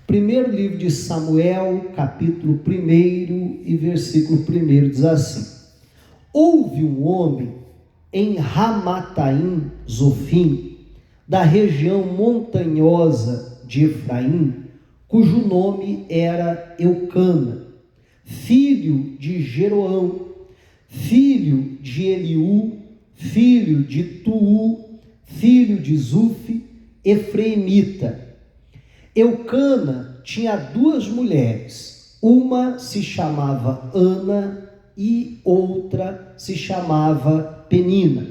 Primeiro livro de Samuel, capítulo 1 e versículo 1 diz assim: Houve um homem em Ramataim Zofim, da região montanhosa de Efraim, cujo nome era Eucana, filho de Jeroão, filho de Eliú, filho de Tuu, filho de Zufi, efraimita. Eucana tinha duas mulheres, uma se chamava Ana e outra se chamava Penina.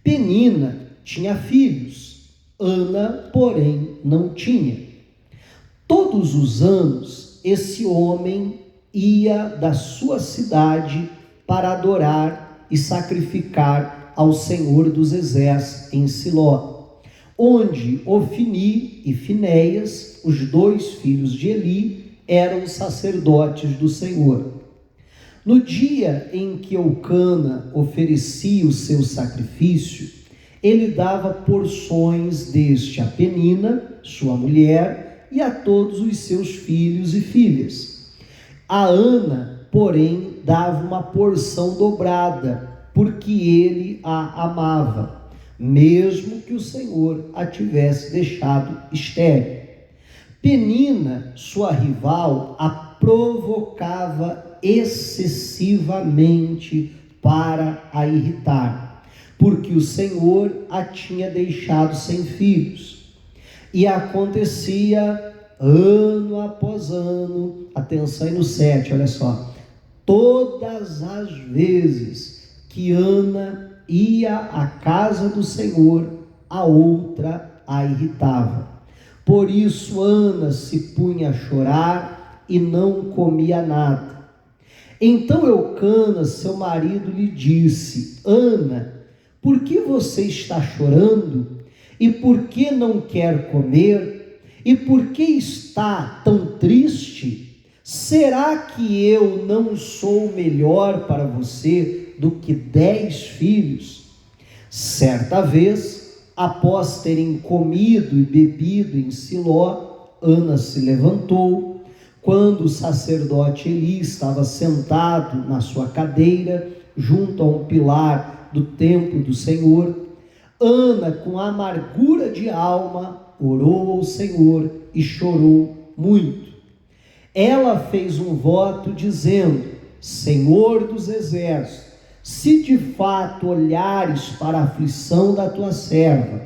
Penina tinha filhos, Ana, porém, não tinha. Todos os anos, esse homem ia da sua cidade para adorar e sacrificar ao Senhor dos Exércitos em Siló, onde Ofni e Finéias, os dois filhos de Eli, eram sacerdotes do Senhor. No dia em que Eucana oferecia o seu sacrifício, ele dava porções deste a Penina, sua mulher, e a todos os seus filhos e filhas. A Ana, porém, dava uma porção dobrada, porque ele a amava, mesmo que o Senhor a tivesse deixado estéril. Penina, sua rival, a provocava excessivamente para a irritar, porque o Senhor a tinha deixado sem filhos. E acontecia ano após ano, atenção aí no 7, olha só, todas as vezes que Ana ia à casa do Senhor, a outra a irritava. Por isso Ana se punha a chorar e não comia nada. Então Eucana, seu marido, lhe disse: Ana, por que você está chorando? E por que não quer comer? E por que está tão triste? Será que eu não sou melhor para você do que 10 filhos? Certa vez, após terem comido e bebido em Siló, Ana se levantou. Quando o sacerdote Eli estava sentado na sua cadeira, junto a um pilar do templo do Senhor, Ana, com amargura de alma, orou ao Senhor e chorou muito. Ela fez um voto dizendo: Senhor dos exércitos, se de fato olhares para a aflição da tua serva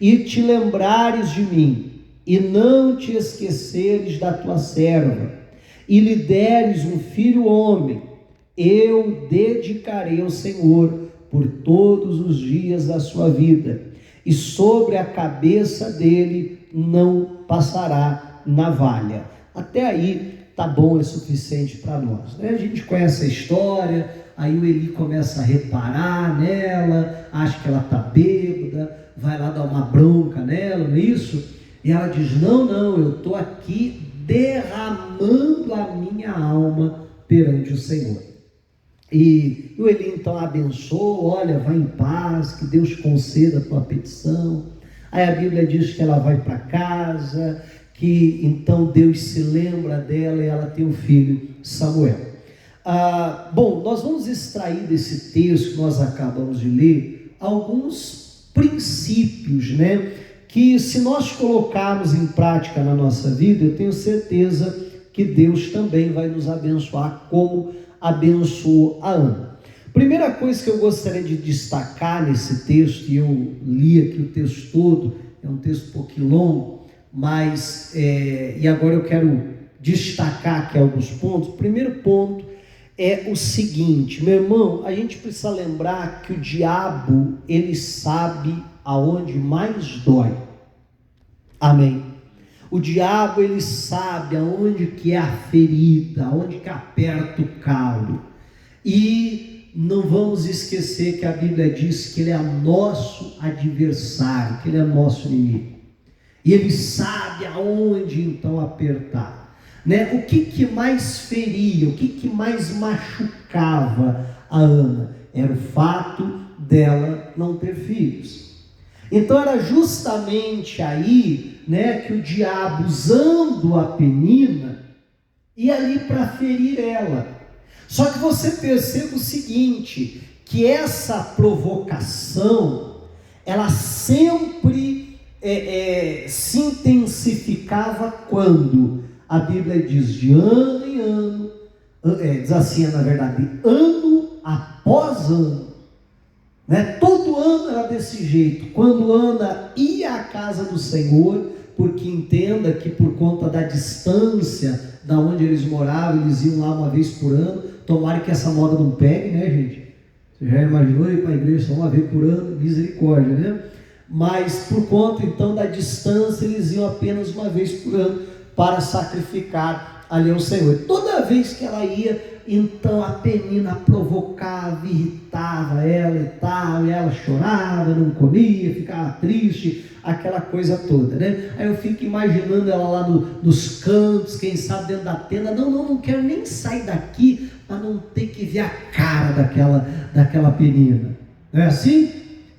e te lembrares de mim, e não te esqueceres da tua serva, e lhe deres um filho homem, eu dedicarei ao Senhor por todos os dias da sua vida, e sobre a cabeça dele não passará navalha. Até aí tá bom, é suficiente para nós, né? A gente conhece a história. Aí o Eli começa a reparar nela, acha que ela está bêbada, vai lá dar uma bronca nela, não é isso? E ela diz: não, eu estou aqui derramando a minha alma perante o Senhor. E o Eli então a abençoa: olha, vai em paz, que Deus conceda a tua petição. Aí a Bíblia diz que ela vai para casa, que então Deus se lembra dela e ela tem um filho, Samuel. Bom, nós vamos extrair desse texto que nós acabamos de ler alguns princípios, né, que se nós colocarmos em prática na nossa vida, eu tenho certeza que Deus também vai nos abençoar como abençoou a Ana. Primeira coisa que eu gostaria de destacar nesse texto, e eu li aqui o texto todo, é um texto um pouquinho longo, mas e agora eu quero destacar aqui alguns pontos. O primeiro ponto é o seguinte, meu irmão, a gente precisa lembrar que o diabo, ele sabe aonde mais dói. Amém? O diabo, ele sabe aonde que é a ferida, aonde que aperta o calo. E não vamos esquecer que a Bíblia diz que ele é nosso adversário, que ele é nosso inimigo. E ele sabe aonde então apertar. Né? O que mais feria, o que mais machucava a Ana? Era o fato dela não ter filhos. Então era justamente aí, né, que o diabo, usando a Penina, ia ali para ferir ela. Só que você percebe o seguinte, que essa provocação, ela sempre se intensificava quando a Bíblia diz de ano em ano, diz assim, na verdade, ano após ano, né? Todo ano era desse jeito. Quando Ana ia à casa do Senhor, porque entenda que por conta da distância da onde eles moravam, eles iam lá uma vez por ano. Tomara que essa moda não pegue, né, gente? Você já imaginou ir para a igreja só uma vez por ano? Misericórdia, né? Mas por conta então da distância, eles iam apenas uma vez por ano para sacrificar ali ao Senhor. Toda vez que ela ia, então a Penina provocava, irritava ela e tal, e ela chorava, não comia, ficava triste, aquela coisa toda, né? Aí eu fico imaginando ela lá nos cantos, quem sabe dentro da tenda, não quero nem sair daqui para não ter que ver a cara daquela Penina, não é assim?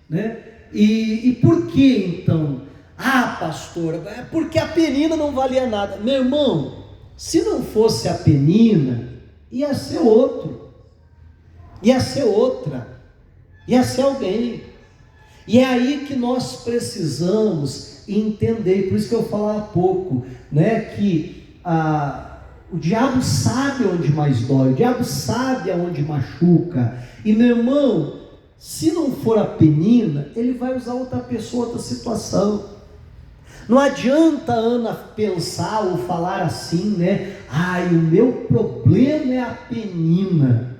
Né? E por que então? Ah, pastora, é porque a Penina não valia nada. Meu irmão, se não fosse a Penina, ia ser outro, ia ser outra, ia ser alguém. E é aí que nós precisamos entender, por isso que eu falava há pouco, né, que o diabo sabe onde mais dói, o diabo sabe aonde machuca. E meu irmão, se não for a Penina, ele vai usar outra pessoa, outra situação. Não adianta Ana pensar ou falar assim, né? O meu problema é a Penina.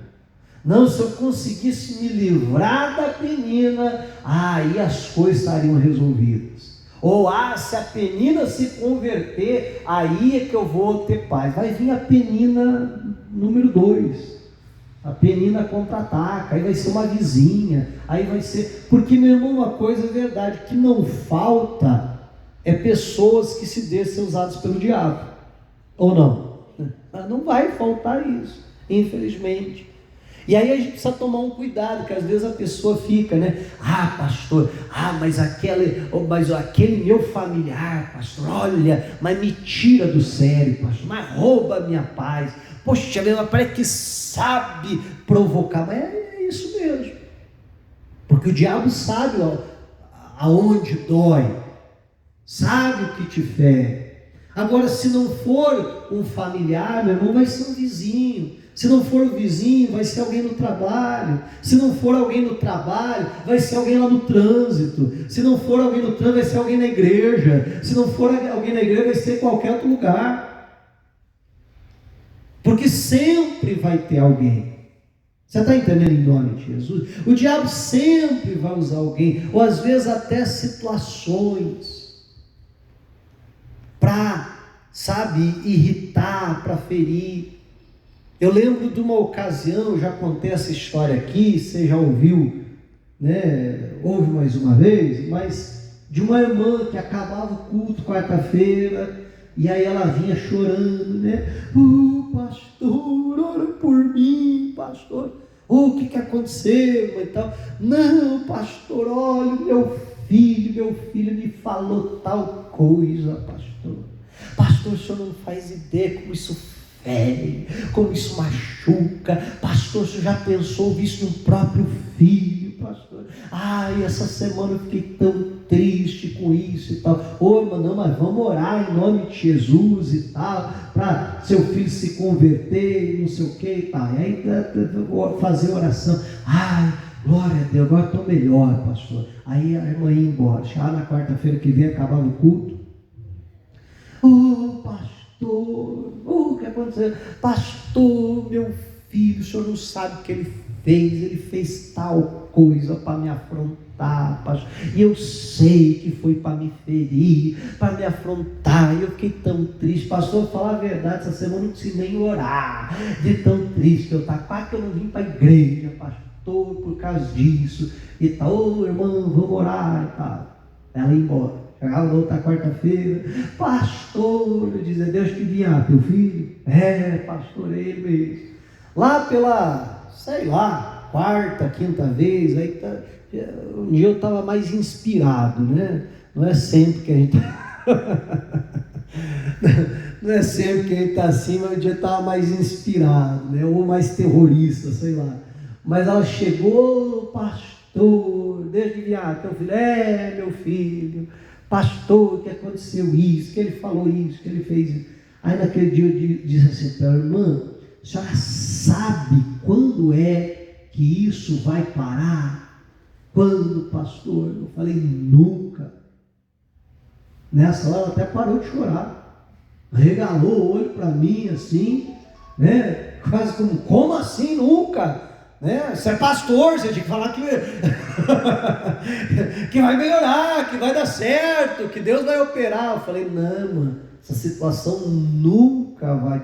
Não, se eu conseguisse me livrar da Penina, aí as coisas estariam resolvidas. Ou, se a Penina se converter, aí é que eu vou ter paz. Vai vir a Penina número 2. A Penina contra-ataca, aí vai ser uma vizinha, aí vai ser... Porque, meu irmão, uma coisa é verdade, que não falta pessoas que se deixam ser usadas pelo diabo. Ou não? Não vai faltar isso, infelizmente. E aí a gente precisa tomar um cuidado, que às vezes a pessoa fica, né? Pastor, mas aquele meu familiar, pastor, olha, mas me tira do sério, pastor, mas rouba a minha paz. Poxa, mas parece que sabe provocar, mas é isso mesmo. Porque o diabo sabe aonde dói, sabe o que te fere. Agora, se não for um familiar, meu irmão, vai ser um vizinho. Se não for o vizinho, vai ser alguém no trabalho. Se não for alguém no trabalho, vai ser alguém lá no trânsito. Se não for alguém no trânsito, vai ser alguém na igreja. Se não for alguém na igreja, vai ser em qualquer outro lugar. Porque sempre vai ter alguém. Você está entendendo em nome de Jesus? O diabo sempre vai usar alguém, ou às vezes até situações, para, irritar, para ferir. Eu lembro de uma ocasião, já contei essa história aqui, você já ouviu, né? Ouve mais uma vez, mas de uma irmã que acabava o culto quarta-feira, e aí ela vinha chorando, né? Pastor, ora por mim, pastor. O que aconteceu e tal? Não, pastor, olha, meu filho me falou tal coisa, pastor. Pastor, o senhor não faz ideia como isso fere, como isso machuca. Pastor, o senhor já pensou isso no próprio filho, pastor? Essa semana eu fiquei tão triste com isso e tal. Irmão, mas vamos orar em nome de Jesus e tal, para seu filho se converter, não sei o que e tal. E aí vou fazer oração. Glória a Deus, agora estou melhor, pastor. Aí a irmã ia embora. Chegava na quarta-feira que vem, acabava o culto. Pastor, o que aconteceu? Pastor, meu filho, o senhor não sabe o que ele fez. Ele fez tal coisa para me afrontar, pastor. E eu sei que foi para me ferir, para me afrontar. E eu fiquei tão triste, pastor. Falar a verdade, essa semana eu não consegui nem orar, de tão triste que eu estava. Quase que eu não vim para a igreja, pastor, por causa disso e tal. Irmão, vamos orar e tal. Ela ia embora. Chegava na outra quarta-feira, pastor, eu dizia, Deus que vinha, teu filho? Pastor, ele mesmo. Lá pela, quarta, quinta vez, aí Um dia eu estava mais inspirado, né? Não é sempre que a gente não é sempre que a gente está assim, mas um dia eu estava mais inspirado, né? Ou mais terrorista, sei lá. Mas ela chegou, pastor, deixa eu enviar teu filho, meu filho, pastor, que aconteceu isso, que ele falou isso, que ele fez isso. Aí naquele dia eu disse assim para ela, irmã, a senhora sabe quando é que isso vai parar? Quando, pastor? Eu falei, nunca. Nessa hora ela até parou de chorar, regalou o olho para mim assim, né? Quase como assim nunca? Né? Você é pastor, você tinha que falar que que vai melhorar, que vai dar certo, que Deus vai operar. Eu falei, não, mano, essa situação nunca vai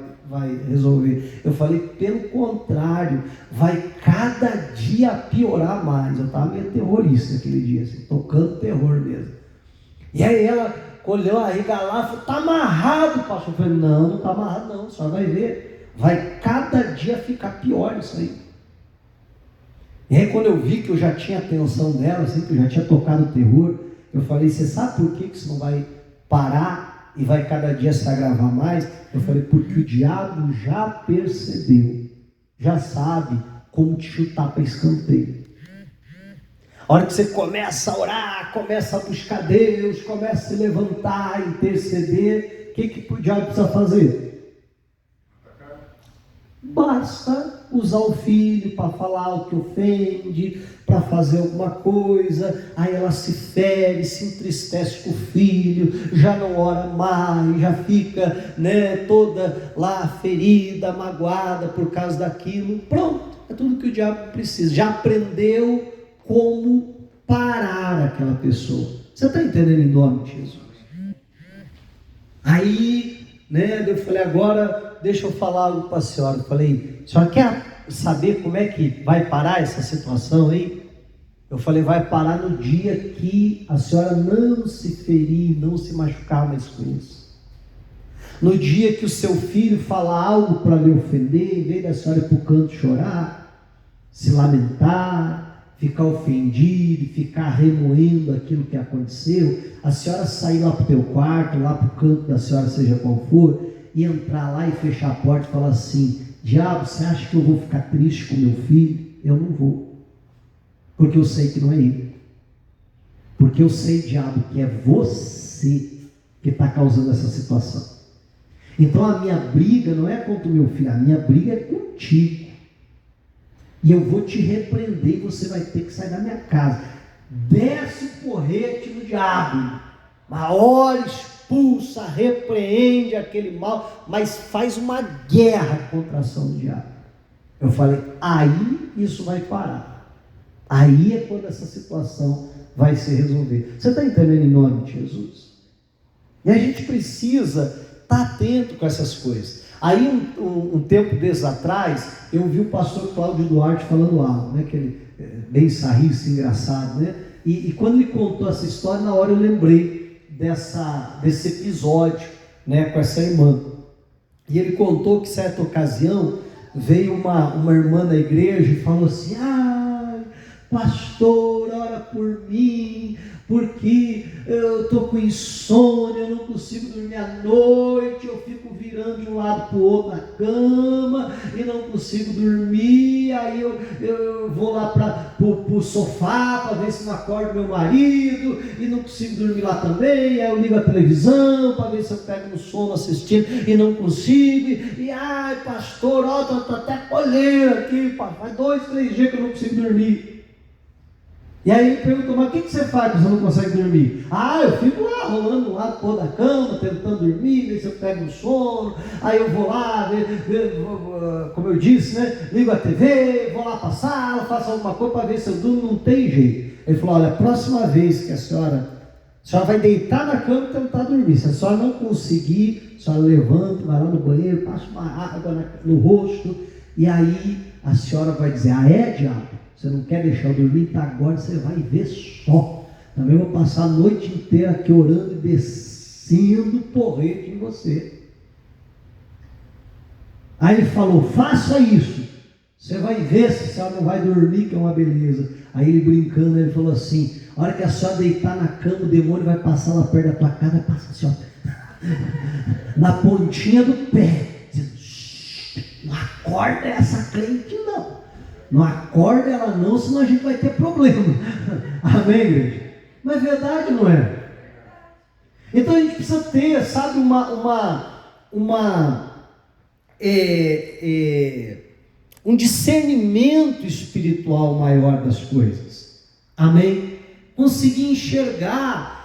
resolver. Eu falei, pelo contrário, vai cada dia piorar mais. Eu estava meio terrorista aquele dia, assim, tocando terror mesmo. E aí ela olhou, arregalar, falou, está amarrado, pastor. Eu falei, não está amarrado não, só vai ver, vai cada dia ficar pior isso aí. E aí quando eu vi que eu já tinha atenção dela, assim, que eu já tinha tocado o terror, eu falei, você sabe por que isso não vai parar e vai cada dia se agravar mais? Eu falei, porque o diabo já percebeu, já sabe como te chutar para escanteio. A hora que você começa a orar, começa a buscar Deus, começa a se levantar, interceder, o que o diabo precisa fazer? Basta usar o filho para falar o que ofende, para fazer alguma coisa, aí ela se fere, se entristece com o filho, já não ora mais, já fica, né, toda lá ferida, magoada por causa daquilo. Pronto, é tudo que o diabo precisa, já aprendeu como parar aquela pessoa. Você está entendendo em nome de Jesus? Aí, né, eu falei, agora deixa eu falar algo para a senhora. Eu falei, a senhora quer saber como é que vai parar essa situação aí? Eu falei, vai parar no dia que a senhora não se ferir, não se machucar mais com isso. No dia que o seu filho falar algo para lhe ofender, em vez da senhora ir para o canto chorar, se lamentar, ficar ofendido, ficar remoendo aquilo que aconteceu, a senhora sair lá para o teu quarto, lá para o canto da senhora, seja qual for, e entrar lá e fechar a porta e falar assim, diabo, você acha que eu vou ficar triste com meu filho? Eu não vou, porque eu sei que não é ele, porque eu sei, diabo, que é você que está causando essa situação. Então a minha briga não é contra o meu filho, a minha briga é contigo. E eu vou te repreender e você vai ter que sair da minha casa. Desce o porrete no diabo. Maior expulsa, repreende aquele mal, mas faz uma guerra contra a ação do diabo. Eu falei, aí isso vai parar. Aí é quando essa situação vai se resolver. Você está entendendo em nome de Jesus? E a gente precisa estar atento com essas coisas. Aí um tempo desses atrás, eu vi o pastor Cláudio Duarte falando algo, né, que ele bem sarrista, engraçado, né? E quando ele contou essa história, na hora eu lembrei desse episódio, né, com essa irmã. E ele contou que certa ocasião veio uma irmã na igreja e falou assim, pastor, ora por mim, porque eu estou com insônia, eu não consigo dormir à noite, eu fico virando de um lado para o outro na cama, e não consigo dormir, aí eu vou lá para o sofá, para ver se não acordo meu marido, e não consigo dormir lá também, aí eu ligo a televisão, para ver se eu pego no sono assistindo, e não consigo, e pastor, estou até colhendo aqui, faz 2, 3 dias que eu não consigo dormir. E aí ele perguntou, mas o que você faz quando você não consegue dormir? Eu fico lá rolando do lado do da cama, tentando dormir, ver se eu pego no sono, aí eu vou lá, como eu disse, né, ligo a TV, vou lá para a sala, faço alguma coisa para ver se eu durmo, não tem jeito. Ele falou, olha, a próxima vez que a senhora vai deitar na cama e tentar dormir, se a senhora não conseguir, a senhora levanta, vai lá no banheiro, passa uma água no rosto, e aí a senhora vai dizer, diabo? Você não quer deixar eu dormir? Então agora você vai ver só. Também vou passar a noite inteira aqui orando e descendo porrete em você. Aí ele falou, faça isso. Você vai ver se a senhora não vai dormir, que é uma beleza. Aí ele brincando, ele falou assim: a hora que a senhora deitar na cama, o demônio vai passar lá perto da tua casa, passa assim, ó, na pontinha do pé, dizendo: não acorda essa crente não. Não acorda ela não, senão a gente vai ter problema. Amém, igreja? Mas é verdade, não é? Então a gente precisa ter, sabe, um discernimento espiritual maior das coisas. Amém? Conseguir enxergar.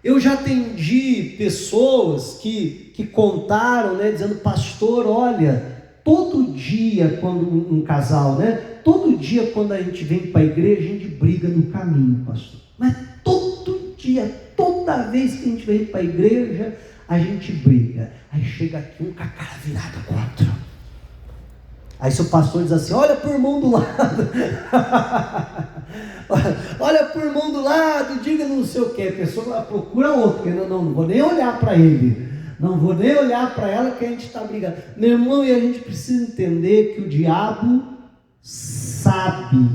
Eu já atendi pessoas que contaram, né, dizendo: pastor, olha, todo dia quando um casal, né, todo dia quando a gente vem para a igreja, a gente briga no caminho, pastor. Mas todo dia, toda vez que a gente vem para a igreja, a gente briga. Aí chega aqui um com a cara virada contra. Aí se o pastor diz assim: olha para o irmão do lado, olha para o irmão do lado, diga não sei o que, a pessoa procura outro, porque não vou nem olhar para ele, não vou nem olhar para ela, que a gente está brigando. Meu irmão, e a gente precisa entender que o diabo sabe,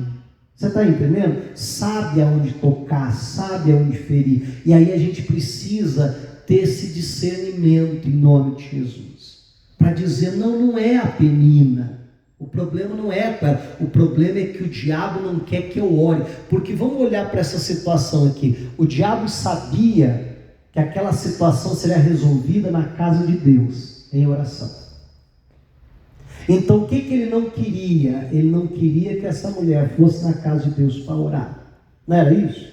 você está entendendo? Sabe aonde tocar, sabe aonde ferir, e aí a gente precisa ter esse discernimento em nome de Jesus, para dizer: não é a Penina. O problema não é, cara. O problema é que o diabo não quer que eu ore. Porque vamos olhar para essa situação aqui. O diabo sabia que aquela situação seria resolvida na casa de Deus, em oração. Então o que ele não queria? Ele não queria que essa mulher fosse na casa de Deus para orar. Não era isso?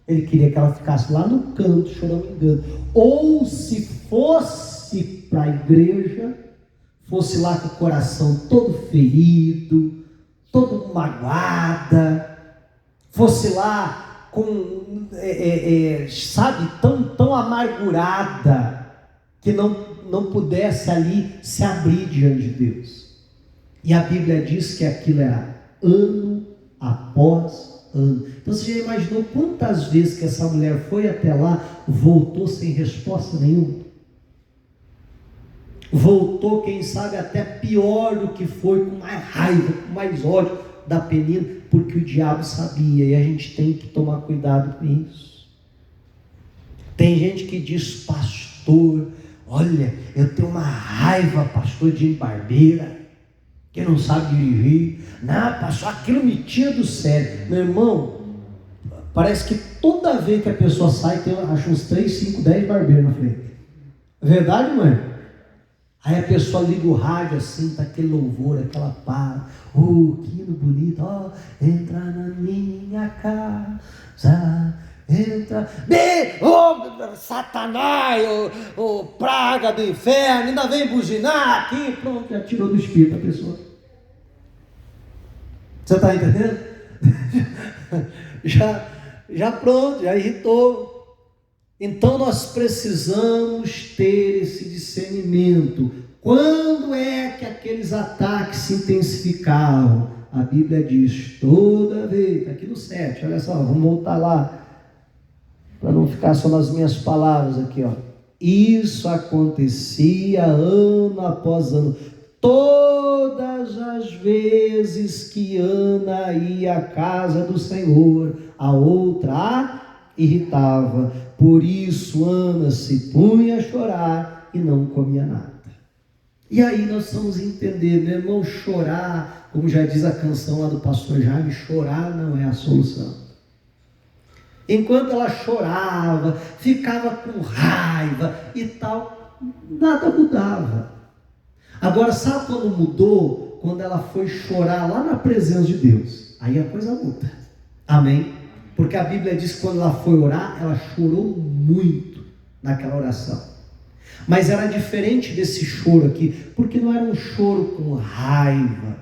Ele queria que ela ficasse lá no canto, choramingando. Ou se fosse para a igreja, fosse lá com o coração todo ferido, todo magoada, fosse lá com, sabe, tão amargurada, que não pudesse ali se abrir diante de Deus. E a Bíblia diz que aquilo era ano após ano. Então você já imaginou quantas vezes que essa mulher foi até lá, voltou sem resposta nenhuma? Voltou, quem sabe, até pior do que foi, com mais raiva, com mais ódio da Penina, porque o diabo sabia, e a gente tem que tomar cuidado com isso. Tem gente que diz: pastor, olha, eu tenho uma raiva, pastor de barbeira, que não sabe dirigir. Não, pastor, aquilo me tira do sério. Meu irmão, parece que toda vez que a pessoa sai, tem, acho, uns 3, 5, 10 barbeiros na frente. É verdade, não é? Aí a pessoa liga o rádio assim, tá aquele louvor, aquela paz, que hino bonito, entra na minha casa, entra, Satanás, praga do inferno, ainda vem buzinar aqui, pronto, já tirou do espírito a pessoa. Você está entendendo? já pronto, já irritou. Então nós precisamos ter esse discernimento. Quando é que aqueles ataques se intensificaram? A Bíblia diz: toda vez, está aqui no 7, olha só, vamos voltar lá, para não ficar só nas minhas palavras aqui, ó. Isso acontecia ano após ano, todas as vezes que Ana ia à casa do Senhor, a outra a irritava. Por isso Ana se punha a chorar e não comia nada. E aí nós vamos entender, meu irmão, chorar, como já diz a canção lá do pastor Jaime, chorar não é a solução. Enquanto ela chorava, ficava com raiva e tal, nada mudava. Agora, sabe quando mudou? Quando ela foi chorar lá na presença de Deus. Aí a coisa muda. Amém? Porque a Bíblia diz que quando ela foi orar, ela chorou muito naquela oração. Mas era diferente desse choro aqui, porque não era um choro com raiva,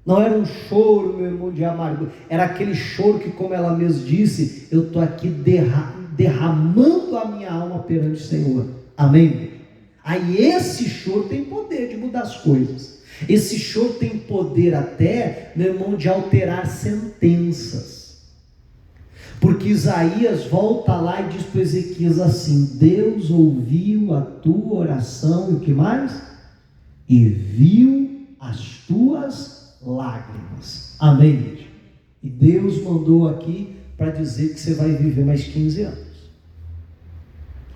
não era um choro, meu irmão, de amargura, era aquele choro que, como ela mesma disse, eu estou aqui derramando a minha alma perante o Senhor. Amém? Aí esse choro tem poder de mudar as coisas. Esse choro tem poder até, meu irmão, de alterar sentenças. Porque Isaías volta lá e diz para Ezequias assim: Deus ouviu a tua oração e o que mais? E viu as tuas lágrimas. Amém, gente? E Deus mandou aqui para dizer que você vai viver mais 15 anos.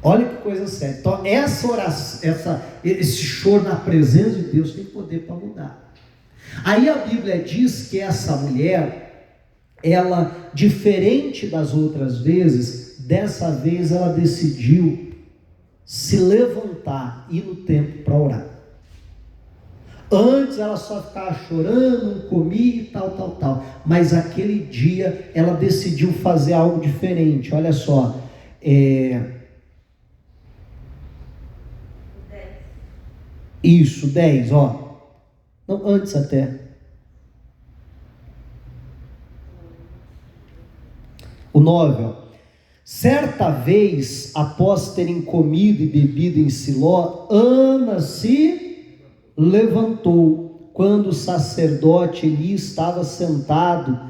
Olha que coisa séria. Então, essa oração, esse choro na presença de Deus tem poder para mudar. Aí a Bíblia diz que essa mulher, ela, diferente das outras vezes, dessa vez ela decidiu se levantar e ir no templo para orar. Antes ela só ficava chorando, não comia e tal. Mas aquele dia ela decidiu fazer algo diferente. Olha só, Isso, 10, ó. Não, antes até. O 9, ó. Certa vez, após terem comido e bebido em Siló, Ana se levantou, quando o sacerdote Eli estava sentado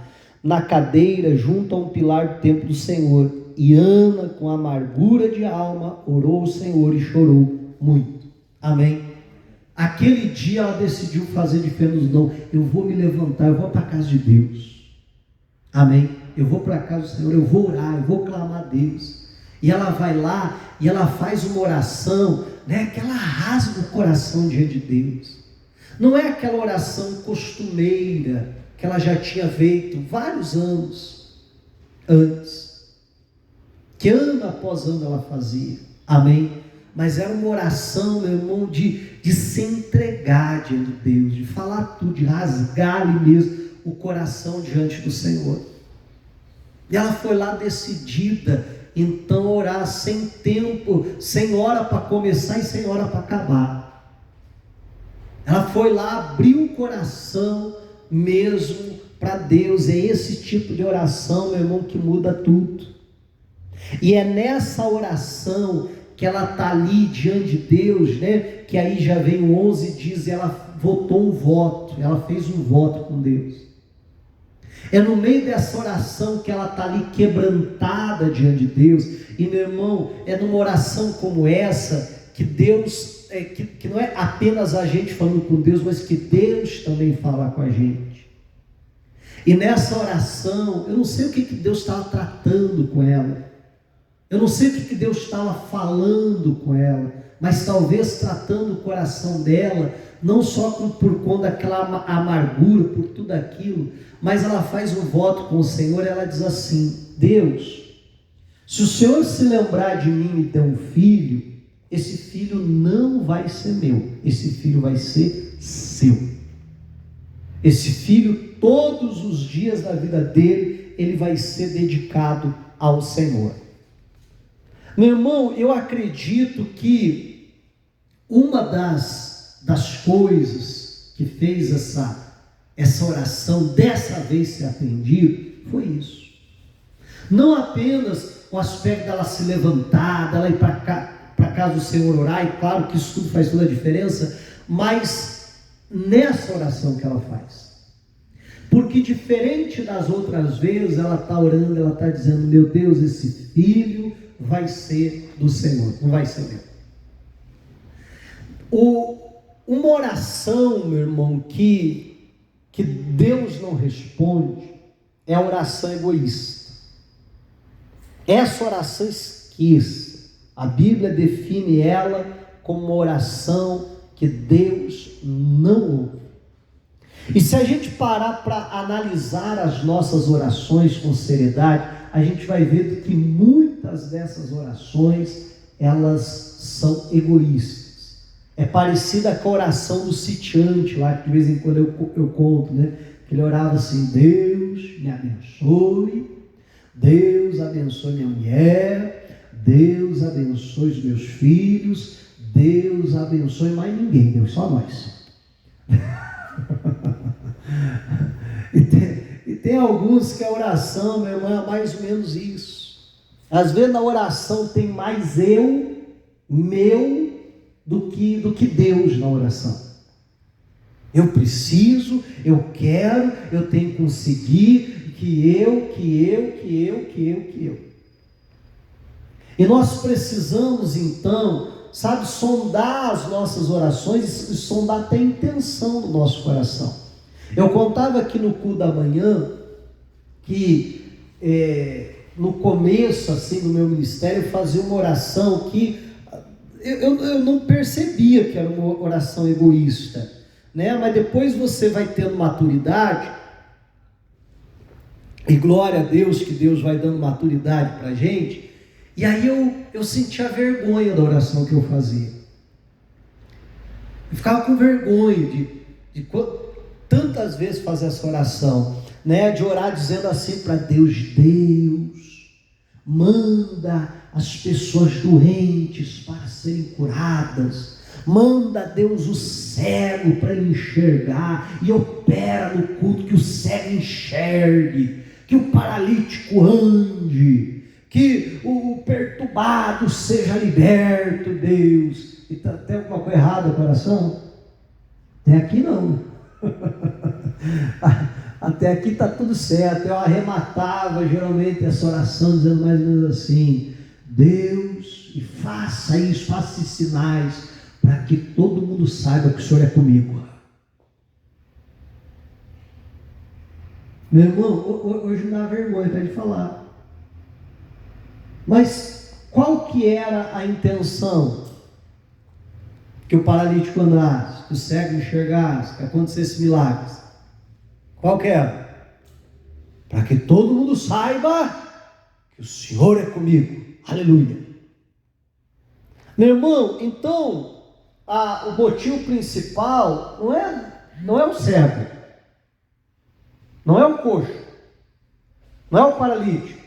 na cadeira junto a um pilar do templo do Senhor. E Ana, com amargura de alma, orou ao Senhor e chorou muito. Amém? Aquele dia ela decidiu fazer diferente. Não, eu vou me levantar, eu vou para a casa de Deus. Amém? Eu vou para a casa do Senhor, eu vou orar, eu vou clamar a Deus. E ela vai lá e ela faz uma oração, né, que ela rasga o coração diante de Deus. Não é aquela oração costumeira que ela já tinha feito vários anos antes, que ano após ano ela fazia. Amém? Mas era uma oração, meu irmão, de se entregar diante de Deus, de falar tudo, de rasgar ali mesmo o coração diante do Senhor. E ela foi lá decidida, então, orar sem tempo, sem hora para começar e sem hora para acabar. Ela foi lá, abriu o coração mesmo para Deus. É esse tipo de oração, meu irmão, que muda tudo. E é nessa oração que ela está ali diante de Deus, né? Que aí já vem o 11 e diz, ela votou um voto, ela fez um voto com Deus. É no meio dessa oração que ela está ali quebrantada diante de Deus. E meu irmão, é numa oração como essa que Deus, que não é apenas a gente falando com Deus, mas que Deus também fala com a gente. E nessa oração, eu não sei o que Deus estava tratando com ela. Eu não sei o que Deus estava falando com ela, mas talvez tratando o coração dela, não só por conta daquela amargura, por tudo aquilo, mas ela faz um voto com o Senhor. Ela diz assim: Deus, se o Senhor se lembrar de mim e me der um filho, esse filho não vai ser meu, esse filho vai ser seu. Esse filho, todos os dias da vida dele, ele vai ser dedicado ao Senhor. Meu irmão, eu acredito que uma das coisas que fez essa oração dessa vez ser atendida foi isso. Não apenas o aspecto dela se levantar, dela ir para casa do Senhor orar, e claro que isso tudo faz toda a diferença, mas nessa oração que ela faz. Porque diferente das outras vezes, ela está orando, ela está dizendo: meu Deus, esse filho vai ser do Senhor, não vai ser meu. Uma oração, meu irmão, que Deus não responde, é a oração egoísta. Essa oração esqueça. A Bíblia define ela como uma oração que Deus não ouve. E se a gente parar para analisar as nossas orações com seriedade, a gente vai ver que muitas dessas orações, elas são egoístas. É parecida com a oração do sitiante lá, que de vez em quando eu conto, né? Que ele orava assim: Deus me abençoe, Deus abençoe minha mulher, Deus abençoe os meus filhos, Deus abençoe mais ninguém, Deus, só nós. E tem alguns que a oração, meu irmão, é mais ou menos isso. Às vezes na oração tem mais meu, do que Deus na oração. Eu preciso, eu quero, eu tenho que conseguir, que eu. E nós precisamos então, sondar as nossas orações e sondar até a intenção do nosso coração. Eu contava aqui no culto da manhã que no começo assim do meu ministério eu fazia uma oração que eu não percebia que era uma oração egoísta, né? Mas depois você vai tendo maturidade, e glória a Deus que Deus vai dando maturidade para a gente, e aí eu sentia vergonha da oração que eu fazia. Eu ficava com vergonha de tantas vezes fazer essa oração, né? De orar dizendo assim para Deus: Deus, manda as pessoas doentes para serem curadas, manda Deus o cego para ele enxergar, e opera no culto que o cego enxergue, que o paralítico ande, que o perturbado seja liberto, Deus. E tem alguma coisa errada com a oração? Até aqui não. Até aqui está tudo certo. Eu arrematava geralmente essa oração dizendo mais ou menos assim: Deus, e faça isso, faça esses sinais, para que todo mundo saiba que o Senhor é comigo. Meu irmão, hoje não dá vergonha para ele falar. Mas qual que era a intenção? Que o paralítico andasse, que o cego enxergasse, que acontecesse milagres. Qual que era? Para que todo mundo saiba que o Senhor é comigo. Aleluia. Meu irmão, então, o motivo principal não é o cego, não é o coxo, não é o paralítico,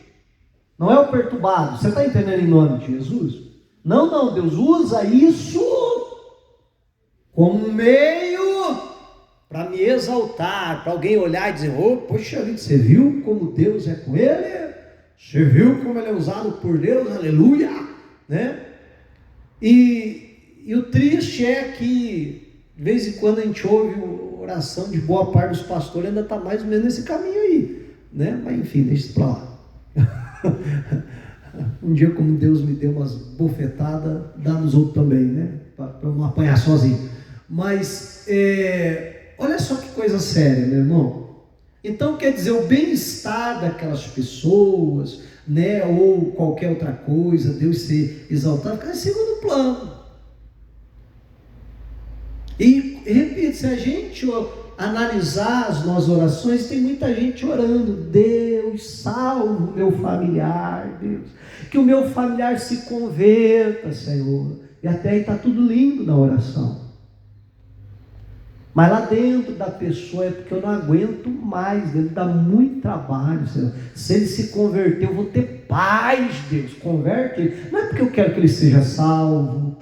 não é o perturbado. Você está entendendo em nome de Jesus? Não, Deus usa isso como um meio para me exaltar, para alguém olhar e dizer: oh, poxa vida, você viu como Deus é com ele? Você viu como ele é usado por Deus? Aleluia, né? E o triste é que de vez em quando a gente ouve oração de boa parte dos pastores, ainda está mais ou menos nesse caminho aí, né? Mas enfim, deixa isso para lá. Um dia, como Deus me deu umas bofetadas, dá nos outros também, né? Para não apanhar sozinho. Mas olha só que coisa séria, meu irmão. Então, quer dizer, o bem-estar daquelas pessoas, né, ou qualquer outra coisa, Deus ser exaltado, fica em segundo plano. E, repito, se a gente analisar as nossas orações, tem muita gente orando: Deus, salva o meu familiar, Deus, que o meu familiar se converta, Senhor. E até aí está tudo lindo na oração. Mas lá dentro da pessoa é porque eu não aguento mais, Deus, dá muito trabalho, Senhor. Se ele se converter, eu vou ter paz, Deus, converte ele. Não é porque eu quero que ele seja salvo,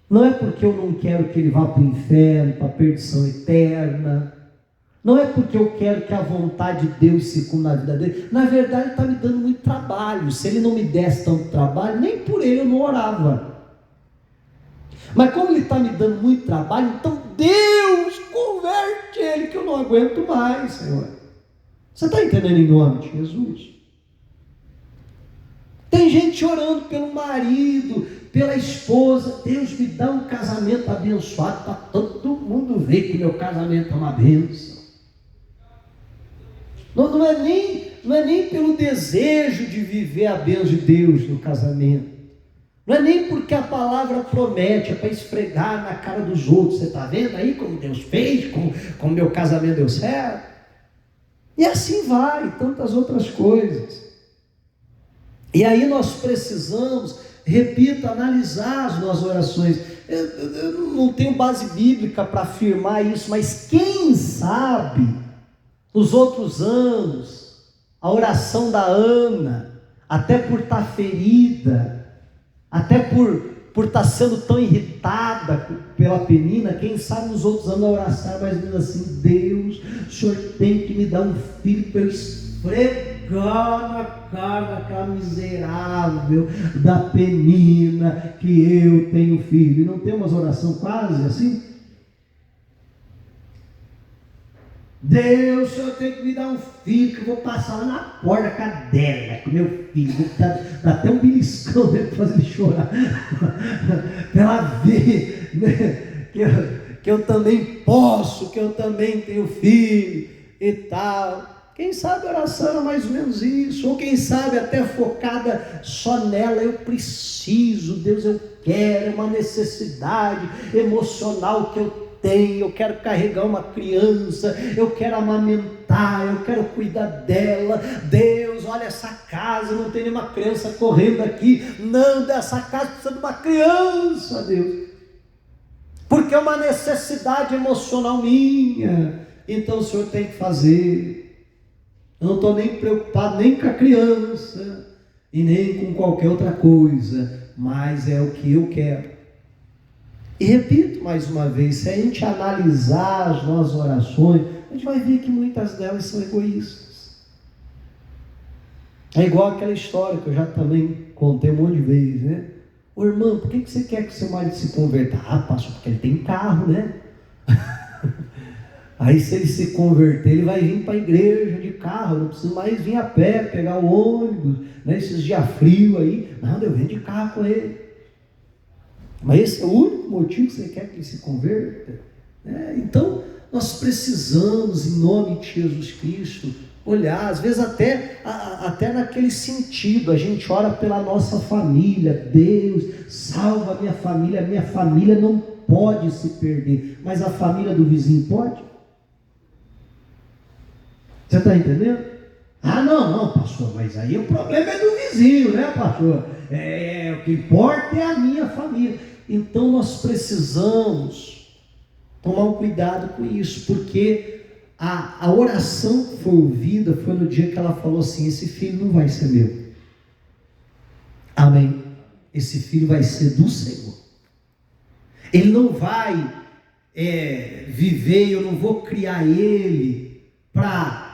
não é porque eu não quero que ele vá para o inferno, para a perdição eterna, não é porque eu quero que a vontade de Deus se cumpra na vida dele. Na verdade, ele está me dando muito trabalho. Se ele não me desse tanto trabalho, nem por ele eu não orava. Mas como ele está me dando muito trabalho, então Deus, converte ele, que eu não aguento mais, Senhor. Você está entendendo em nome de Jesus? Tem gente orando pelo marido, pela esposa: Deus, me dá um casamento abençoado, para todo mundo ver que meu casamento é uma bênção. Não é nem pelo desejo de viver a bênção de Deus no casamento. Não é nem porque a palavra promete, é para esfregar na cara dos outros. Você está vendo aí como Deus fez, como meu casamento deu certo? E assim vai, tantas outras coisas. E aí nós precisamos, repito, analisar as nossas orações. Eu não tenho base bíblica para afirmar isso, mas quem sabe, nos outros anos, a oração da Ana, até por estar ferida, até por estar sendo tão irritada pela Penina, quem sabe nos outros anos a oração mais ou menos assim: Deus, o Senhor tem que me dar um filho para eu esfregar na cara daquela miserável da Penina, que eu tenho filho. E não tem umas orações quase assim? Deus, o Senhor tem que me dar um filho, que eu vou passar lá na porta da cadeira com meu filho. Dá até um beliscão dele para fazer ele chorar. Para ela ver, né, que eu também posso, que eu também tenho filho e tal. Quem sabe a oração era mais ou menos isso, ou quem sabe até focada só nela. Eu preciso, Deus, eu quero, é uma necessidade emocional que eu tenho, eu quero carregar uma criança, eu quero amamentar, eu quero cuidar dela. Deus, olha essa casa, não tem nenhuma criança correndo aqui, não, dessa casa precisa de uma criança, Deus, porque é uma necessidade emocional minha. Então o Senhor tem que fazer. Eu não estou nem preocupado nem com a criança e nem com qualquer outra coisa, mas é o que eu quero. E repito mais uma vez, se a gente analisar as nossas orações, a gente vai ver que muitas delas são egoístas. É igual aquela história que eu já também contei um monte de vezes, né? Ô irmão, por que você quer que seu marido se converta? Ah, pastor, porque ele tem carro, né? Aí se ele se converter, ele vai vir para a igreja de carro, não precisa mais vir a pé, pegar o ônibus, né? Esses dias frios aí, não, eu venho de carro com ele. Mas esse é o único motivo que você quer que ele se converta? Então, nós precisamos, em nome de Jesus Cristo, olhar, às vezes até naquele sentido, a gente ora pela nossa família. Deus, salva a minha família não pode se perder, mas a família do vizinho pode? Você está entendendo? Ah, não, pastor, mas aí o problema é do vizinho, né, pastor? O que importa é a minha família. Então nós precisamos tomar um cuidado com isso, porque a oração que foi ouvida foi no dia que ela falou assim: esse filho não vai ser meu. Amém? Esse filho vai ser do Senhor. Ele não vai viver, eu não vou criar ele para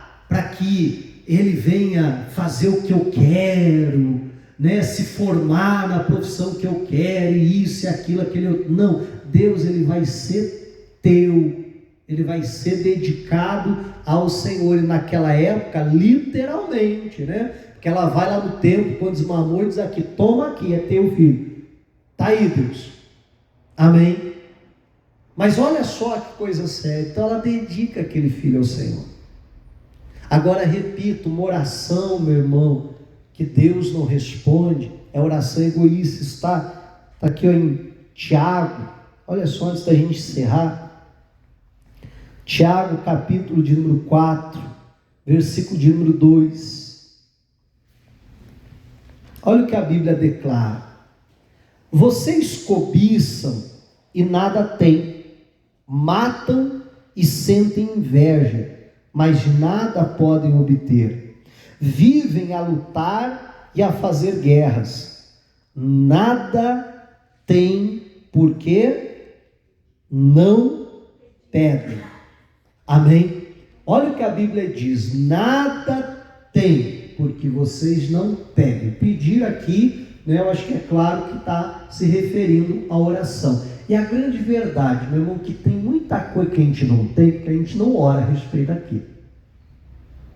que ele venha fazer o que eu quero, né? Se formar na profissão que eu quero, isso e aquilo, aquele outro. Não, Deus, ele vai ser teu, ele vai ser dedicado ao Senhor. E naquela época, literalmente, né? Porque ela vai lá no templo, quando desmamou, e diz aqui: toma aqui, é teu filho, está aí, Deus. Amém? Mas olha só que coisa séria. Então ela dedica aquele filho ao Senhor. Agora repito, uma oração, meu irmão, que Deus não responde, é oração egoísta. Está aqui em Tiago, olha só, antes da gente encerrar, Tiago capítulo de número 4, versículo de número 2, olha o que a Bíblia declara: vocês cobiçam e nada têm, matam e sentem inveja, mas nada podem obter. Vivem a lutar e a fazer guerras. Nada têm porque não pedem. Amém? Olha o que a Bíblia diz: nada tem porque vocês não pedem. Pedir aqui, né, eu acho que é claro que está se referindo à oração. E a grande verdade, meu irmão, que tem muita coisa que a gente não tem, porque a gente não ora a respeito daquilo.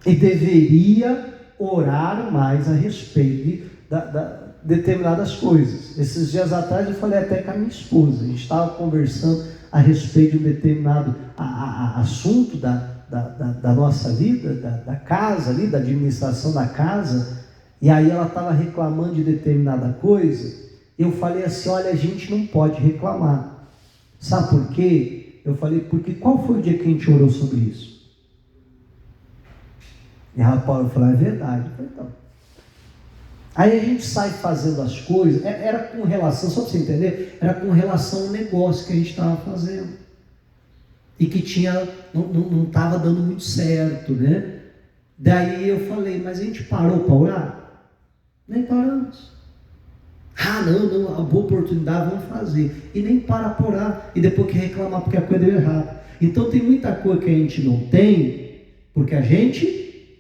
E deveria orar mais a respeito de determinadas coisas. Esses dias atrás eu falei até com a minha esposa, a gente estava conversando a respeito de um determinado assunto da nossa vida, da casa ali, da administração da casa, e aí ela estava reclamando de determinada coisa. Eu falei assim: olha, a gente não pode reclamar. Sabe por quê? Eu falei: porque qual foi o dia que a gente orou sobre isso? E ela falou: é verdade. Eu falei: então. Aí a gente sai fazendo as coisas, era com relação, só para você entender, era com relação ao negócio que a gente estava fazendo. E que não estava dando muito certo, né? Daí eu falei: mas a gente parou para orar? Nem paramos. Ah, não, a boa oportunidade, vamos fazer. E nem para orar. E depois que reclamar porque a coisa deu errado. Então tem muita coisa que a gente não tem, porque a gente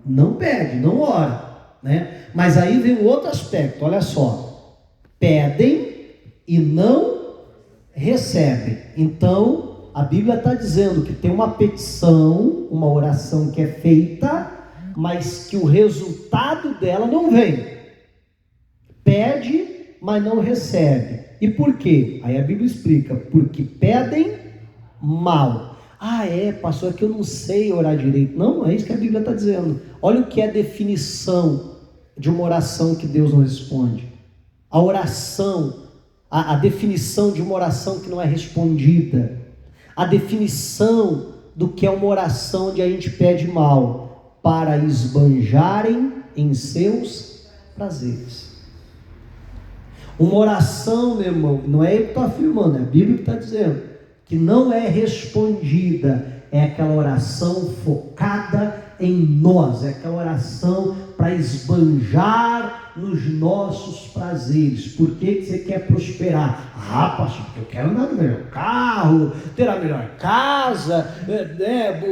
não pede, não ora, né? Mas aí vem o outro aspecto, olha só. Pedem e não recebem. Então, a Bíblia está dizendo que tem uma petição, uma oração que é feita, mas que o resultado dela não vem. Pede, mas não recebe. E por quê? Aí a Bíblia explica: porque pedem mal. Ah, pastor, é que eu não sei orar direito. Não, não é isso que a Bíblia está dizendo. Olha o que é a definição de uma oração que Deus não responde. A oração, a definição de uma oração que não é respondida. A definição do que é uma oração onde a gente pede mal, para esbanjarem em seus prazeres. Uma oração, meu irmão, não é eu que estou afirmando, é a Bíblia que está dizendo, que não é respondida, é aquela oração focada em nós, é aquela oração para esbanjar nos nossos prazeres. Por que você quer prosperar? Ah, pastor, porque eu quero andar no melhor carro, ter a melhor casa,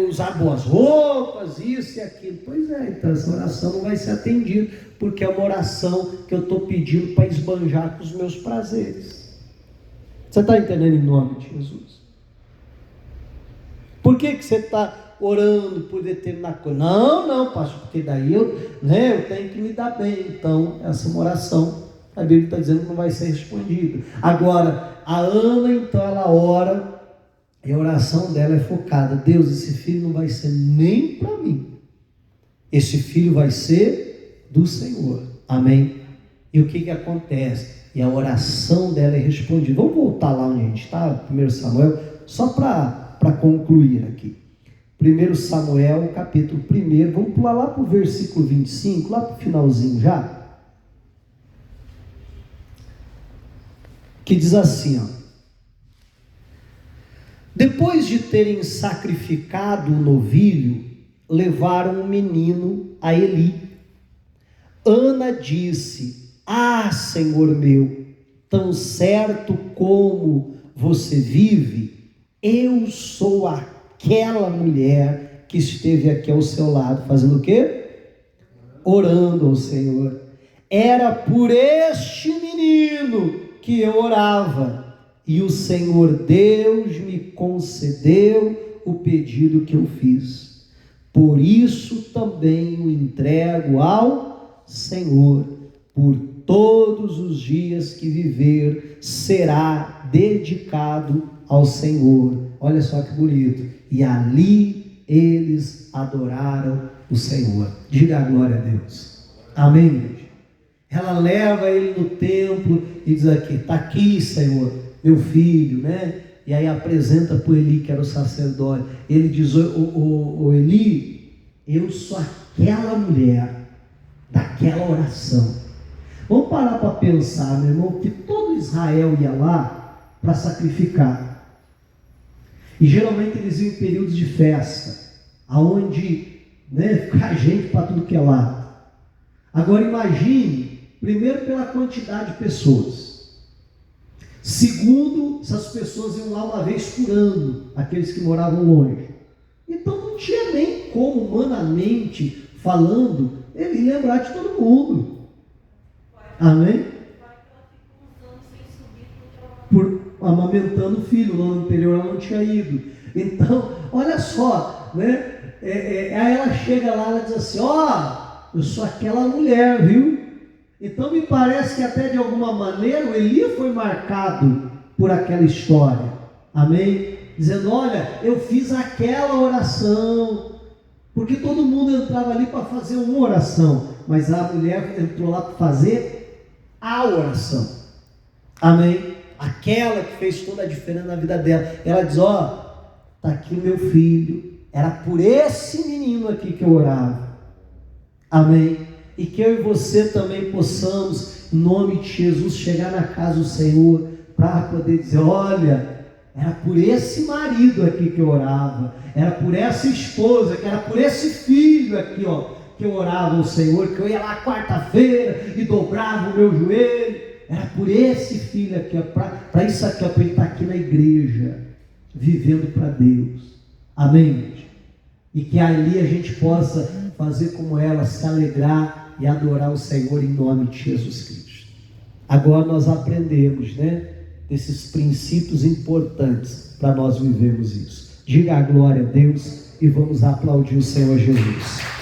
usar boas roupas, isso e aquilo. Pois é, então essa oração não vai ser atendida, porque é uma oração que eu estou pedindo para esbanjar com os meus prazeres. Você está entendendo, em nome de Jesus? Por que você está orando por determinada coisa? Não, pastor, porque daí eu tenho que me dar bem. Então, essa é uma oração, a Bíblia está dizendo que não vai ser respondida. Agora, a Ana, então, ela ora, e a oração dela é focada: Deus, esse filho não vai ser nem para mim, esse filho vai ser do Senhor. Amém? E o que acontece? E a oração dela é respondida. Vamos voltar lá onde a gente está, 1 Samuel, só para concluir aqui. 1 Samuel, capítulo 1, vamos pular lá para o versículo 25, lá para o finalzinho já, que diz assim, ó: depois de terem sacrificado o novilho, levaram o menino a Eli. Ana disse: ah, Senhor meu, tão certo como você vive, eu sou aquela mulher que esteve aqui ao seu lado, fazendo o quê? Orando ao Senhor. Era por este menino que eu orava, e o Senhor Deus me concedeu o pedido que eu fiz. Por isso também o entrego ao Senhor. Por todos os dias que viver, será dedicado ao Senhor. Olha só que bonito. E ali eles adoraram o Senhor. Diga a glória a Deus. Amém, gente? Ela leva ele no templo e diz aqui: está aqui, Senhor, meu filho, né? E aí apresenta para o Eli, que era o sacerdote. Ele diz: ô Eli, eu sou aquela mulher daquela oração. Vamos parar para pensar, meu irmão, que todo Israel ia lá para sacrificar. E geralmente eles iam em períodos de festa, aonde fica gente para tudo que é lado. Agora imagine, primeiro pela quantidade de pessoas. Segundo, essas pessoas iam lá uma vez por ano, aqueles que moravam longe. Então não tinha nem como, humanamente falando, ele lembrar de todo mundo. Amém? Por amamentando o filho, no ano anterior ela não tinha ido. Então, olha só, aí ela chega lá, ela diz assim: eu sou aquela mulher, viu? Então me parece que até de alguma maneira o Eli foi marcado por aquela história. Amém? Dizendo: olha, eu fiz aquela oração. Porque todo mundo entrava ali para fazer uma oração, mas a mulher entrou lá para fazer a oração. Amém? Aquela que fez toda a diferença na vida dela. Ela diz: está aqui meu filho, era por esse menino aqui que eu orava. Amém? E que eu e você também possamos, em nome de Jesus, chegar na casa do Senhor, para poder dizer: olha, era por esse marido aqui que eu orava, era por essa esposa, que era por esse filho aqui, que eu orava ao Senhor, que eu ia lá quarta-feira e dobrava o meu joelho. Era por esse filho aqui, para isso aqui, para ele estar aqui na igreja, vivendo para Deus. Amém? E que ali a gente possa fazer como ela, se alegrar e adorar o Senhor em nome de Jesus Cristo. Agora nós aprendemos, desses princípios importantes para nós vivermos isso. Diga a glória a Deus e vamos aplaudir o Senhor Jesus.